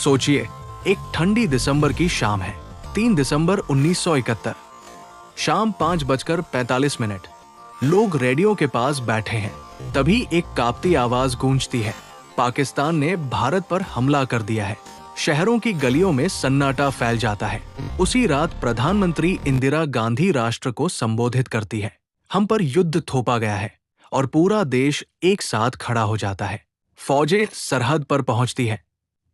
सोचिए, एक ठंडी दिसंबर की शाम है, 3 दिसंबर 1971, शाम 5:45। लोग रेडियो के पास बैठे हैं। तभी एक कांपती आवाज गूंजती है। पाकिस्तान ने भारत पर हमला कर दिया है। शहरों की गलियों में सन्नाटा फैल जाता है। उसी रात प्रधानमंत्री इंदिरा गांधी राष्ट्र को संबोधित करती है। हम पर युद्ध थोपा गया है और पूरा देश एक साथ खड़ा हो जाता है। फौजें सरहद पर पहुंचती है।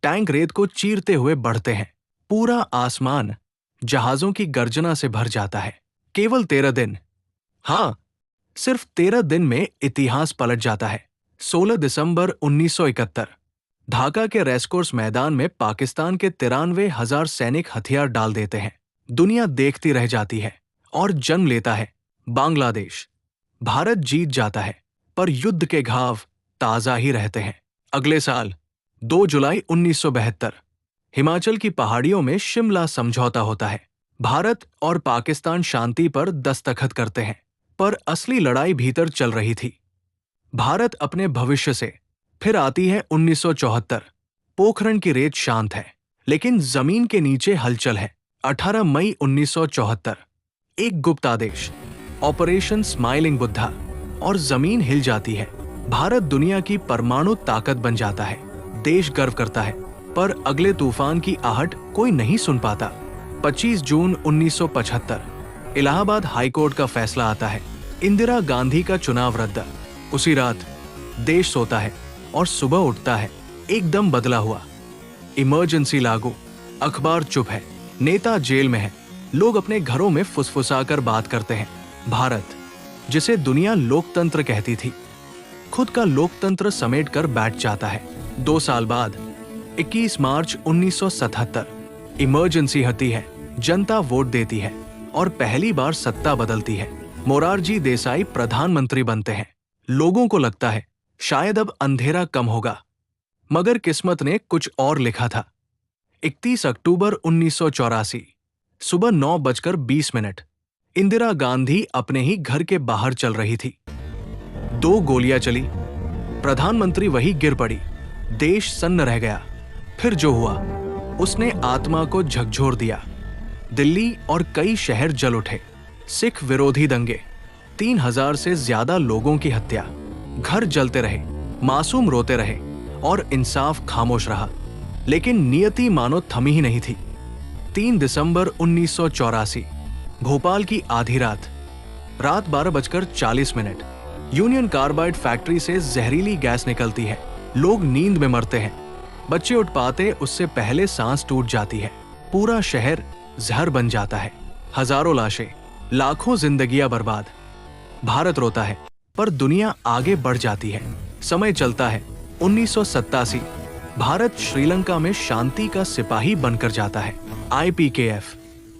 टैंक रेत को चीरते हुए बढ़ते हैं। पूरा आसमान जहाजों की गर्जना से भर जाता है। केवल 13 दिन, हाँ, सिर्फ 13 दिन में इतिहास पलट जाता है। 16 दिसंबर 1971, ढाका के रेसकोर्स मैदान में पाकिस्तान के 93,000 सैनिक हथियार डाल देते हैं। दुनिया देखती रह जाती है और जन्म लेता है बांग्लादेश। भारत जीत जाता है, पर युद्ध के घाव ताजा ही रहते हैं। अगले साल 2 जुलाई 1972, हिमाचल की पहाड़ियों में शिमला समझौता होता है। भारत और पाकिस्तान शांति पर दस्तखत करते हैं, पर असली लड़ाई भीतर चल रही थी। भारत अपने भविष्य से। फिर आती है 1974। पोखरण की रेत शांत है, लेकिन जमीन के नीचे हलचल है। 18 मई 1974, एक गुप्त आदेश, ऑपरेशन स्माइलिंग बुद्धा, और जमीन हिल जाती है। भारत दुनिया की परमाणु ताकत बन जाता है। देश गर्व करता है, पर अगले तूफान की आहट कोई नहीं सुन पाता। 25 जून 1975, इलाहाबाद हाईकोर्ट का फैसला आता है। इंदिरा गांधी का चुनाव रद्द। उसी रात देश सोता है और सुबह उठता है एकदम बदला हुआ। इमरजेंसी लागू, अखबार चुप है, नेता जेल में है, लोग अपने घरों में फुसफुसाकर बात करते हैं। भारत, जिसे दुनिया लोकतंत्र कहती थी, खुद का लोकतंत्र समेट कर बैठ जाता है। 2 साल बाद 21 मार्च 1977, इमरजेंसी आती है, जनता वोट देती है और पहली बार सत्ता बदलती है। मोरारजी देसाई प्रधानमंत्री बनते हैं। लोगों को लगता है शायद अब अंधेरा कम होगा, मगर किस्मत ने कुछ और लिखा था। 31 अक्टूबर 1984, सुबह 9:20, इंदिरा गांधी अपने ही घर के बाहर चल रही थी। 2 गोलियां चली, प्रधानमंत्री वही गिर पड़ी। देश सन्न रह गया। फिर जो हुआ उसने आत्मा को झकझोर दिया। दिल्ली और कई शहर जल उठे। सिख विरोधी दंगे, 3000 से ज्यादा लोगों की हत्या। घर जलते रहे, मासूम रोते रहे और इंसाफ खामोश रहा। लेकिन नियति मानो थमी ही नहीं थी। 3 दिसंबर 1984, भोपाल की आधी रात 12:40, यूनियन कार्बाइड फैक्ट्री से जहरीली गैस निकलती है। लोग नींद में मरते हैं। बच्चे उठ पाते उससे पहले सांस टूट जाती है। पूरा शहर जहर बन जाता है। हजारों लाशें, लाखों जिंदगियां बर्बाद। भारत रोता है, पर दुनिया आगे बढ़ जाती है। समय चलता है। 1987, भारत श्रीलंका में शांति का सिपाही बनकर जाता है, IPKF,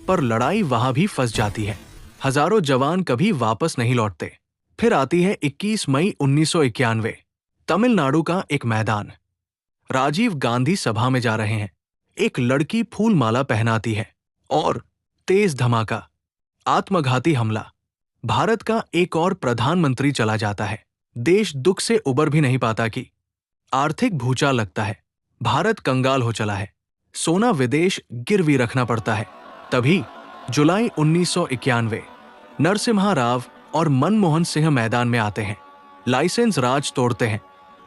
पर लड़ाई वहां भी फंस जाती है। हजारों जवान कभी वापस नहीं लौटते। फिर आती है 21 मई 1991, तमिलनाडु का एक मैदान। राजीव गांधी सभा में जा रहे हैं। एक लड़की फूल माला पहनाती है और तेज धमाका, आत्मघाती हमला। भारत का एक और प्रधानमंत्री चला जाता है। देश दुख से उबर भी नहीं पाता कि आर्थिक भूचाल लगता है। भारत कंगाल हो चला है। सोना विदेश गिरवी रखना पड़ता है। तभी जुलाई 1991, नरसिम्हा राव और मनमोहन सिंह मैदान में आते हैं। लाइसेंस राज तोड़ते हैं,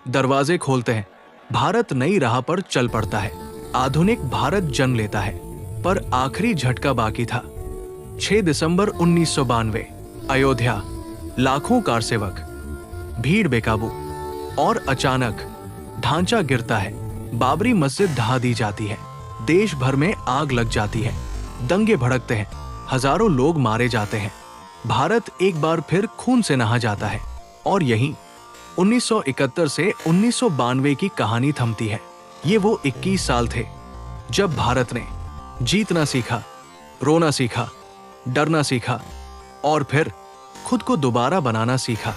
दरवाजे खोलते हैं। भारत नई राह पर चल पड़ता है। आधुनिक भारत जन्म लेता है, पर आखिरी झटका बाकी था। 6 दिसंबर 1992, अयोध्या, लाखों कारसेवक, भीड़ बेकाबू, और अचानक ढांचा गिरता है। बाबरी मस्जिद ढहा दी जाती है। देश भर में आग लग जाती है। दंगे भड़कते हैं। हजारों लोग मारे जाते हैं। भारत एक बार फिर खून से नहा जाता है। और यहीं 1971 से 1992 की कहानी थमती है। ये वो 21 साल थे जब भारत ने जीतना सीखा, रोना सीखा, डरना सीखा और फिर खुद को दोबारा बनाना सीखा।